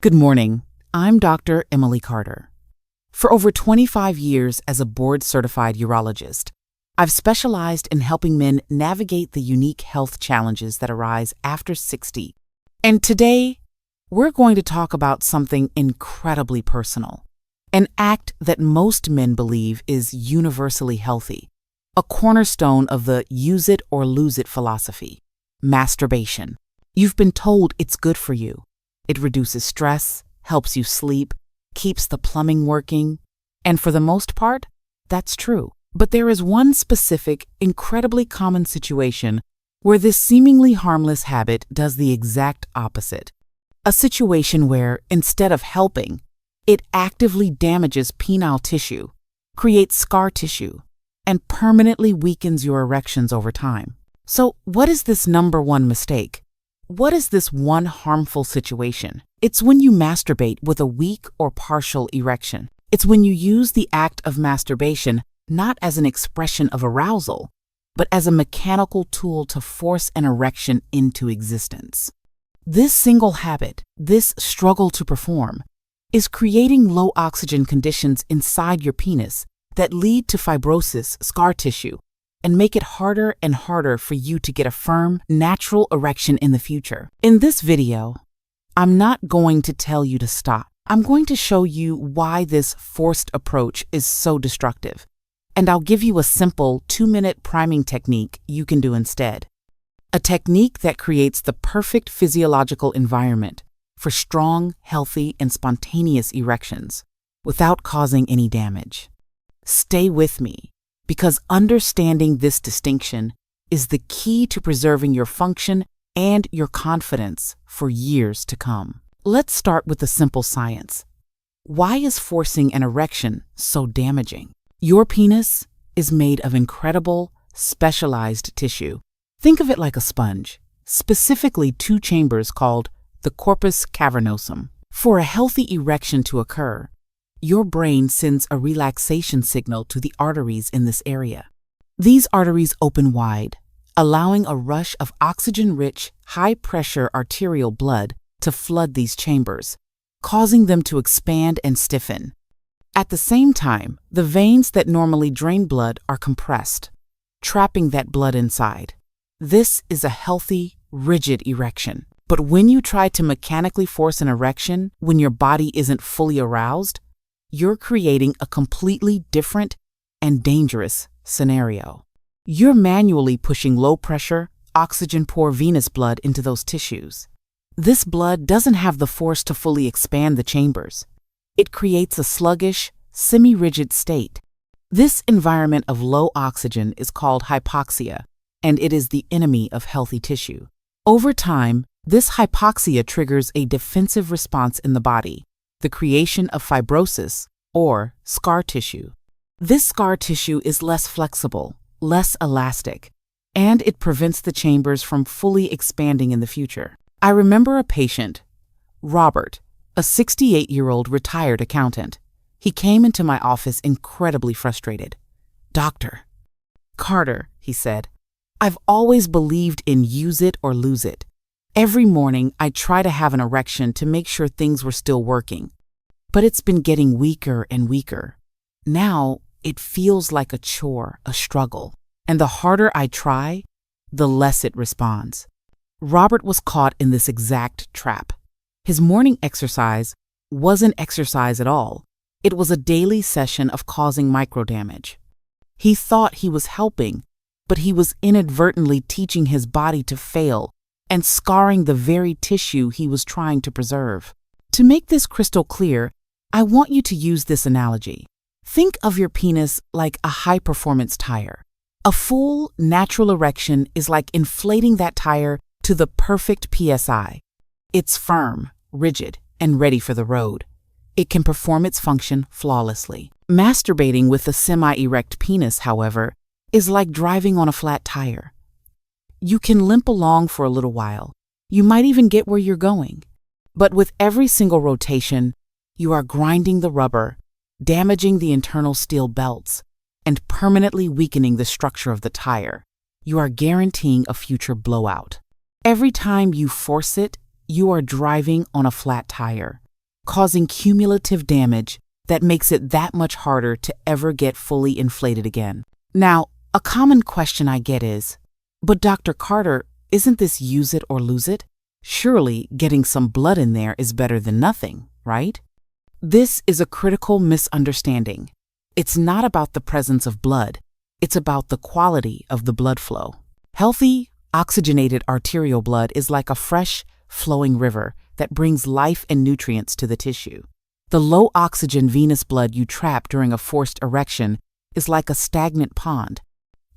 Good morning. I'm Dr. Emily Carter. For over 25 years as a board-certified urologist, I've specialized in helping men navigate the unique health challenges that arise after 60. And today, we're going to talk about something incredibly personal, an act that most men believe is universally healthy, a cornerstone of the use it or lose it philosophy: masturbation. You've been told it's good for you. It reduces stress, helps you sleep, keeps the plumbing working, and for the most part, that's true. But there is one specific, incredibly common situation where this seemingly harmless habit does the exact opposite. A situation where, instead of helping, it actively damages penile tissue, creates scar tissue, and permanently weakens your erections over time. So, what is this number one mistake? What is this one harmful situation? It's when you masturbate with a weak or partial erection. It's when you use the act of masturbation not as an expression of arousal, but as a mechanical tool to force an erection into existence. This single habit, this struggle to perform, is creating low oxygen conditions inside your penis that lead to fibrosis, scar tissue, and make it harder and harder for you to get a firm, natural erection in the future. In this video, I'm not going to tell you to stop. I'm going to show you why this forced approach is so destructive, and I'll give you a simple 2-minute priming technique you can do instead. A technique that creates the perfect physiological environment for strong, healthy, and spontaneous erections without causing any damage. Stay with me, because understanding this distinction is the key to preserving your function and your confidence for years to come. Let's start with the simple science. Why is forcing an erection so damaging? Your penis is made of incredible, specialized tissue. Think of it like a sponge, specifically 2 chambers called the corpus cavernosum. For a healthy erection to occur, your brain sends a relaxation signal to the arteries in this area. These arteries open wide, allowing a rush of oxygen-rich, high-pressure arterial blood to flood these chambers, causing them to expand and stiffen. At the same time, the veins that normally drain blood are compressed, trapping that blood inside. This is a healthy, rigid erection. But when you try to mechanically force an erection when your body isn't fully aroused, you're creating a completely different and dangerous scenario. You're manually pushing low-pressure, oxygen-poor venous blood into those tissues. This blood doesn't have the force to fully expand the chambers. It creates a sluggish, semi-rigid state. This environment of low oxygen is called hypoxia, and it is the enemy of healthy tissue. Over time, this hypoxia triggers a defensive response in the body, the creation of fibrosis, or scar tissue. This scar tissue is less flexible, less elastic, and it prevents the chambers from fully expanding in the future. I remember a patient, Robert, a 68-year-old retired accountant. He came into my office incredibly frustrated. "Doctor Carter," he said, "I've always believed in use it or lose it. Every morning, I try to have an erection to make sure things were still working. But it's been getting weaker and weaker. Now, it feels like a chore, a struggle. And the harder I try, the less it responds." Robert was caught in this exact trap. His morning exercise wasn't exercise at all. It was a daily session of causing microdamage. He thought he was helping, but he was inadvertently teaching his body to fail and scarring the very tissue he was trying to preserve. To make this crystal clear, I want you to use this analogy. Think of your penis like a high-performance tire. A full, natural erection is like inflating that tire to the perfect PSI. It's firm, rigid, and ready for the road. It can perform its function flawlessly. Masturbating with a semi-erect penis, however, is like driving on a flat tire. You can limp along for a little while. You might even get where you're going. But with every single rotation, you are grinding the rubber, damaging the internal steel belts, and permanently weakening the structure of the tire. You are guaranteeing a future blowout. Every time you force it, you are driving on a flat tire. causing cumulative damage that makes it that much harder to ever get fully inflated again. Now, a common question I get is, but Dr. Carter, isn't this use it or lose it? Surely getting some blood in there is better than nothing, right? This is a critical misunderstanding. It's not about the presence of blood. It's about the quality of the blood flow. Healthy, oxygenated arterial blood is like a fresh, flowing river that brings life and nutrients to the tissue. The low-oxygen venous blood you trap during a forced erection is like a stagnant pond.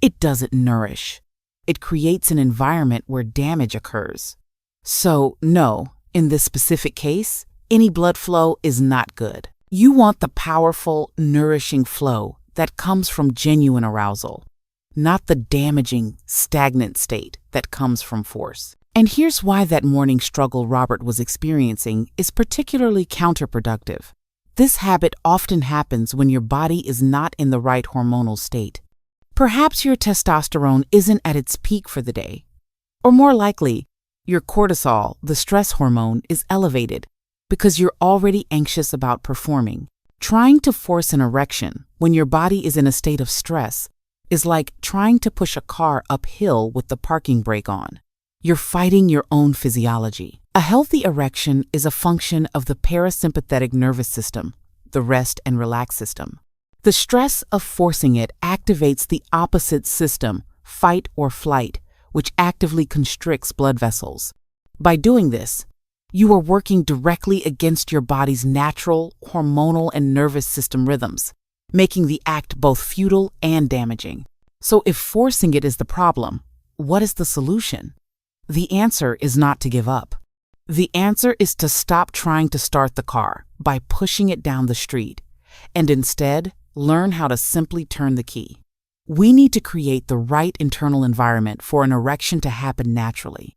It doesn't nourish. It creates an environment where damage occurs. So, no, in this specific case, any blood flow is not good. You want the powerful, nourishing flow that comes from genuine arousal, not the damaging, stagnant state that comes from force. And here's why that morning struggle Robert was experiencing is particularly counterproductive. This habit often happens when your body is not in the right hormonal state. Perhaps your testosterone isn't at its peak for the day. Or more likely, your cortisol, the stress hormone, is elevated because you're already anxious about performing. Trying to force an erection when your body is in a state of stress is like trying to push a car uphill with the parking brake on. You're fighting your own physiology. A healthy erection is a function of the parasympathetic nervous system, the rest and relax system. The stress of forcing it activates the opposite system, fight or flight, which actively constricts blood vessels. By doing this, you are working directly against your body's natural, hormonal, and nervous system rhythms, making the act both futile and damaging. So if forcing it is the problem, what is the solution? The answer is not to give up. The answer is to stop trying to start the car by pushing it down the street, and instead learn how to simply turn the key. We need to create the right internal environment for an erection to happen naturally.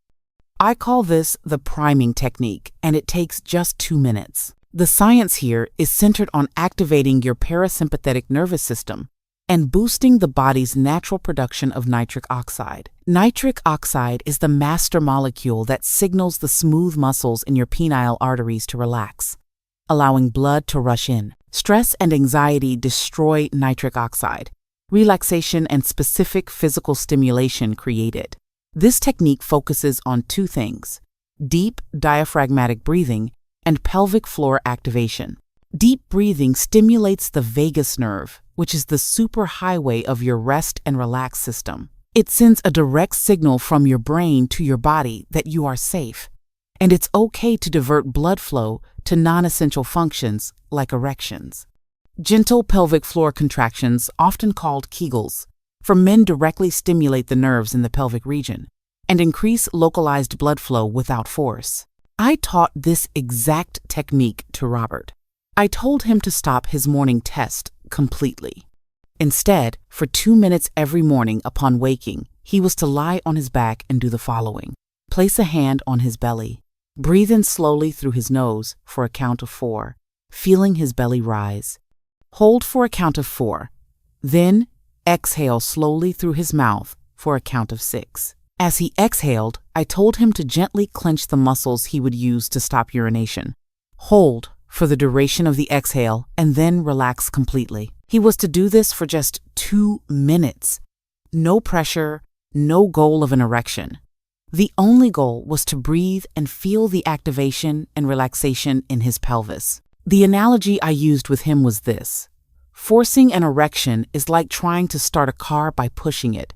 I call this the priming technique, and it takes just 2 minutes. The science here is centered on activating your parasympathetic nervous system and boosting the body's natural production of nitric oxide. Nitric oxide is the master molecule that signals the smooth muscles in your penile arteries to relax, allowing blood to rush in. Stress and anxiety destroy nitric oxide. Relaxation and specific physical stimulation create it. This technique focuses on 2 things: deep diaphragmatic breathing and pelvic floor activation. Deep breathing stimulates the vagus nerve, which is the superhighway of your rest and relax system. It sends a direct signal from your brain to your body that you are safe, and it's okay to divert blood flow to non-essential functions like erections. Gentle pelvic floor contractions, often called Kegels, for men directly stimulate the nerves in the pelvic region and increase localized blood flow without force. I taught this exact technique to Robert. I told him to stop his morning test completely. Instead, for 2 minutes every morning upon waking, he was to lie on his back and do the following. Place a hand on his belly. Breathe in slowly through his nose for a count of 4, feeling his belly rise. Hold for a count of 4. Then, exhale slowly through his mouth for a count of 6. As he exhaled, I told him to gently clench the muscles he would use to stop urination. Hold for the duration of the exhale and then relax completely. He was to do this for just 2 minutes. No pressure, no goal of an erection. The only goal was to breathe and feel the activation and relaxation in his pelvis. The analogy I used with him was this: forcing an erection is like trying to start a car by pushing it.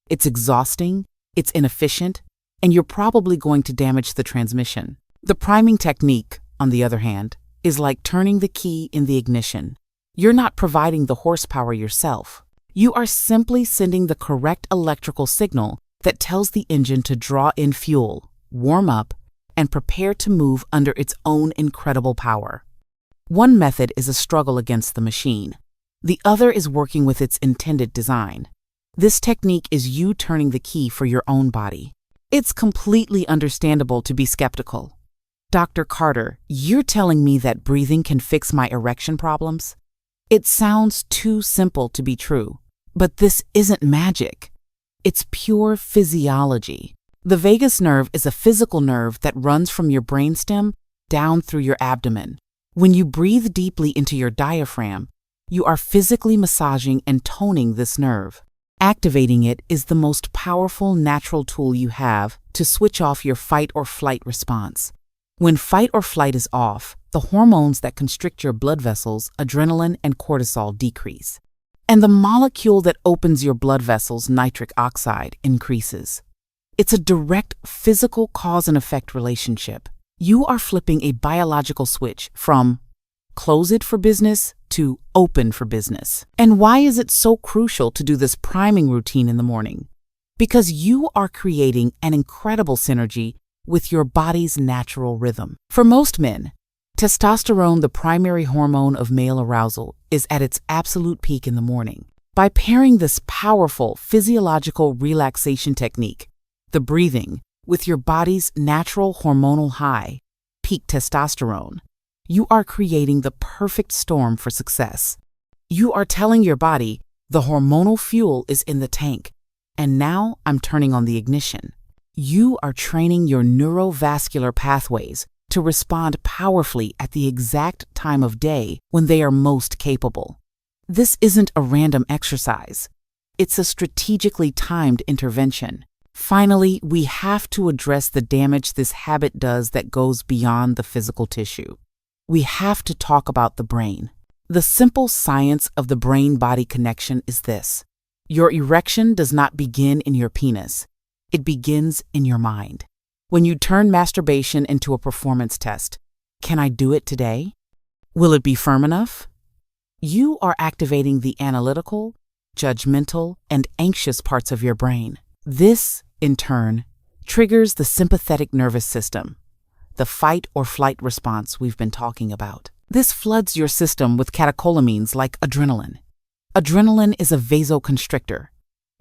It's exhausting, it's inefficient, and you're probably going to damage the transmission. The priming technique, on the other hand, is like turning the key in the ignition. You're not providing the horsepower yourself. You are simply sending the correct electrical signal that tells the engine to draw in fuel, warm up, and prepare to move under its own incredible power. One method is a struggle against the machine. The other is working with its intended design. This technique is you turning the key for your own body. It's completely understandable to be skeptical. Dr. Carter, you're telling me that breathing can fix my erection problems? It sounds too simple to be true, but this isn't magic. It's pure physiology. The vagus nerve is a physical nerve that runs from your brainstem down through your abdomen. When you breathe deeply into your diaphragm, you are physically massaging and toning this nerve. Activating it is the most powerful natural tool you have to switch off your fight or flight response. When fight or flight is off, the hormones that constrict your blood vessels, adrenaline and cortisol, decrease. And the molecule that opens your blood vessels, nitric oxide, increases. It's a direct physical cause and effect relationship. You are flipping a biological switch from close it for business to open for business. And why is it so crucial to do this priming routine in the morning? Because you are creating an incredible synergy with your body's natural rhythm. For most men, testosterone, the primary hormone of male arousal, is at its absolute peak in the morning. By pairing this powerful physiological relaxation technique, the breathing, with your body's natural hormonal high, peak testosterone, you are creating the perfect storm for success. You are telling your body, the hormonal fuel is in the tank, and now I'm turning on the ignition. You are training your neurovascular pathways to respond powerfully at the exact time of day when they are most capable. This isn't a random exercise. It's a strategically timed intervention. Finally, we have to address the damage this habit does that goes beyond the physical tissue. We have to talk about the brain. The simple science of the brain-body connection is this. Your erection does not begin in your penis. It begins in your mind. When you turn masturbation into a performance test, can I do it today? Will it be firm enough? You are activating the analytical, judgmental, and anxious parts of your brain. This, in turn, triggers the sympathetic nervous system, the fight or flight response we've been talking about. This floods your system with catecholamines like adrenaline. Adrenaline is a vasoconstrictor.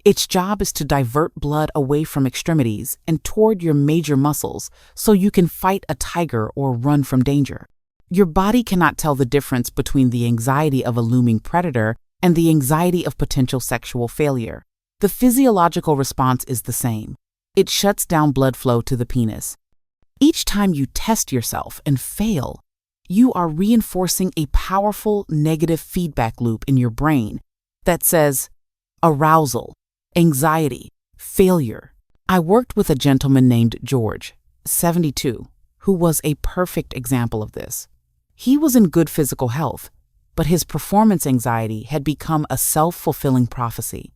Its job is to divert blood away from extremities and toward your major muscles so you can fight a tiger or run from danger. Your body cannot tell the difference between the anxiety of a looming predator and the anxiety of potential sexual failure. The physiological response is the same. It shuts down blood flow to the penis. Each time you test yourself and fail, you are reinforcing a powerful negative feedback loop in your brain that says, arousal, anxiety, failure. I worked with a gentleman named George, 72, who was a perfect example of this. He was in good physical health, but his performance anxiety had become a self-fulfilling prophecy.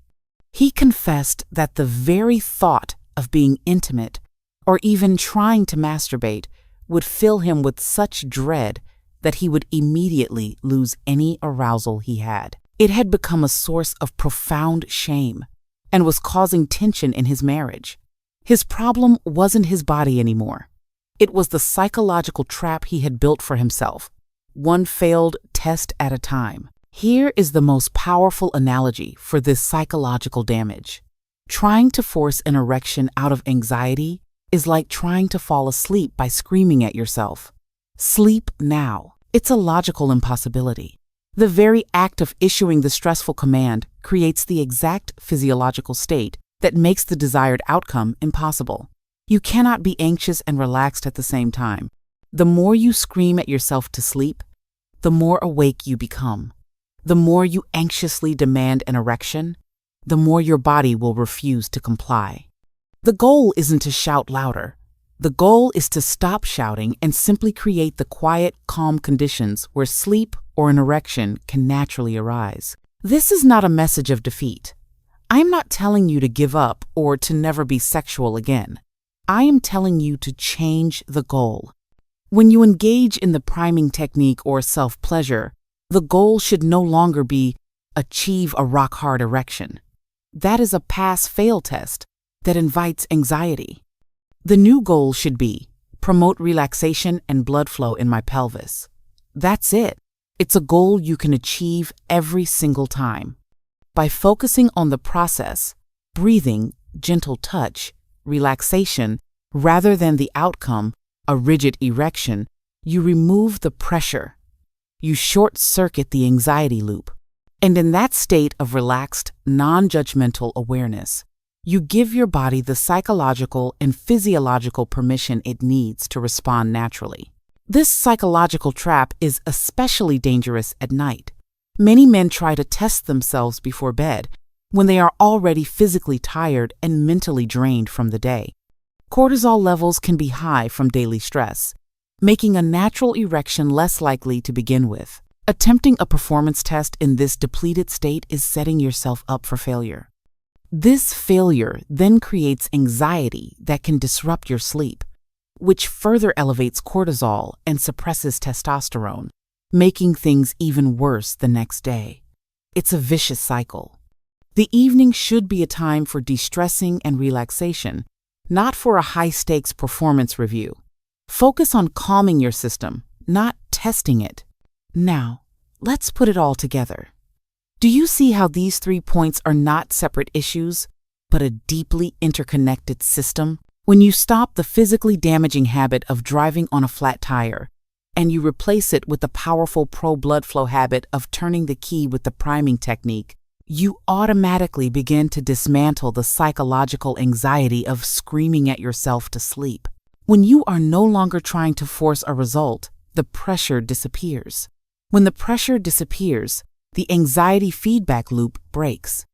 He confessed that the very thought of being intimate or even trying to masturbate would fill him with such dread that he would immediately lose any arousal he had. It had become a source of profound shame and was causing tension in his marriage. His problem wasn't his body anymore. It was the psychological trap he had built for himself, one failed test at a time. Here is the most powerful analogy for this psychological damage. Trying to force an erection out of anxiety is like trying to fall asleep by screaming at yourself. Sleep now. It's a logical impossibility. The very act of issuing the stressful command creates the exact physiological state that makes the desired outcome impossible. You cannot be anxious and relaxed at the same time. The more you scream at yourself to sleep, the more awake you become. The more you anxiously demand an erection, the more your body will refuse to comply. The goal isn't to shout louder. The goal is to stop shouting and simply create the quiet, calm conditions where sleep or an erection can naturally arise. This is not a message of defeat. I'm not telling you to give up or to never be sexual again. I am telling you to change the goal. When you engage in the priming technique or self-pleasure, the goal should no longer be achieve a rock-hard erection. That is a pass-fail test that invites anxiety. The new goal should be promote relaxation and blood flow in my pelvis. That's it. It's a goal you can achieve every single time. By focusing on the process, breathing, gentle touch, relaxation, rather than the outcome, a rigid erection, you remove the pressure. You short-circuit the anxiety loop. And in that state of relaxed, non-judgmental awareness, you give your body the psychological and physiological permission it needs to respond naturally. This psychological trap is especially dangerous at night. Many men try to test themselves before bed when they are already physically tired and mentally drained from the day. Cortisol levels can be high from daily stress, making a natural erection less likely to begin with. Attempting a performance test in this depleted state is setting yourself up for failure. This failure then creates anxiety that can disrupt your sleep, which further elevates cortisol and suppresses testosterone, making things even worse the next day. It's a vicious cycle. The evening should be a time for de-stressing and relaxation, not for a high-stakes performance review. Focus on calming your system, not testing it. Now, let's put it all together. Do you see how these 3 points are not separate issues, but a deeply interconnected system? When you stop the physically damaging habit of driving on a flat tire, and you replace it with the powerful pro-blood flow habit of turning the key with the priming technique, you automatically begin to dismantle the psychological anxiety of screaming at yourself to sleep. When you are no longer trying to force a result, the pressure disappears. When the pressure disappears, the anxiety feedback loop breaks.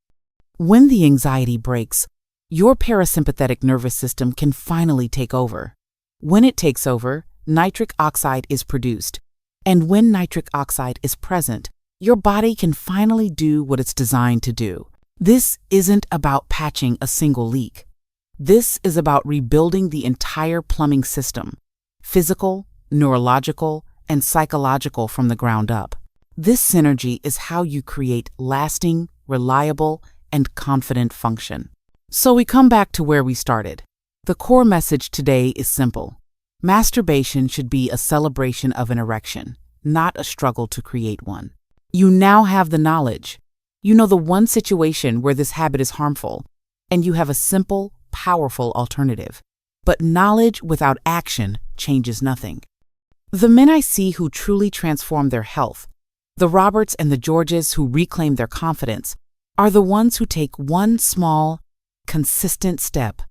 When the anxiety breaks, your parasympathetic nervous system can finally take over. When it takes over, nitric oxide is produced. And when nitric oxide is present, your body can finally do what it's designed to do. This isn't about patching a single leak. This is about rebuilding the entire plumbing system, physical, neurological, and psychological from the ground up. This synergy is how you create lasting, reliable, and confident function. So we come back to where we started. The core message today is simple. Masturbation should be a celebration of an erection, not a struggle to create one. You now have the knowledge. You know the one situation where this habit is harmful, and you have a simple, powerful alternative. But knowledge without action changes nothing. The men I see who truly transform their health, the Roberts and the Georges who reclaim their confidence, are the ones who take one small, consistent step.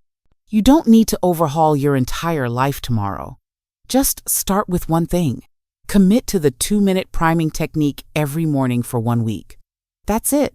You don't need to overhaul your entire life tomorrow. Just start with one thing. Commit to the 2-minute priming technique every morning for 1 week. That's it.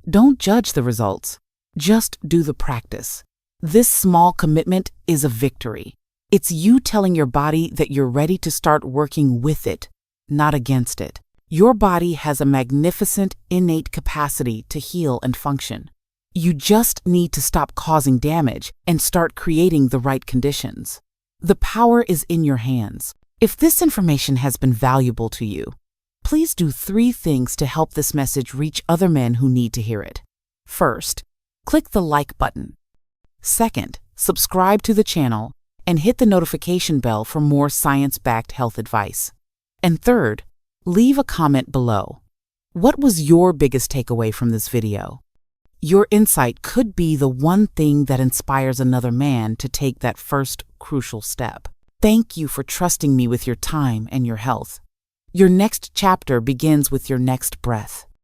Don't judge the results. Just do the practice. This small commitment is a victory. It's you telling your body that you're ready to start working with it, not against it. Your body has a magnificent innate capacity to heal and function. You just need to stop causing damage and start creating the right conditions. The power is in your hands. If this information has been valuable to you, please do 3 things to help this message reach other men who need to hear it. First, click the like button. Second, subscribe to the channel and hit the notification bell for more science-backed health advice. And third, leave a comment below. What was your biggest takeaway from this video? Your insight could be the one thing that inspires another man to take that first crucial step. Thank you for trusting me with your time and your health. Your next chapter begins with your next breath.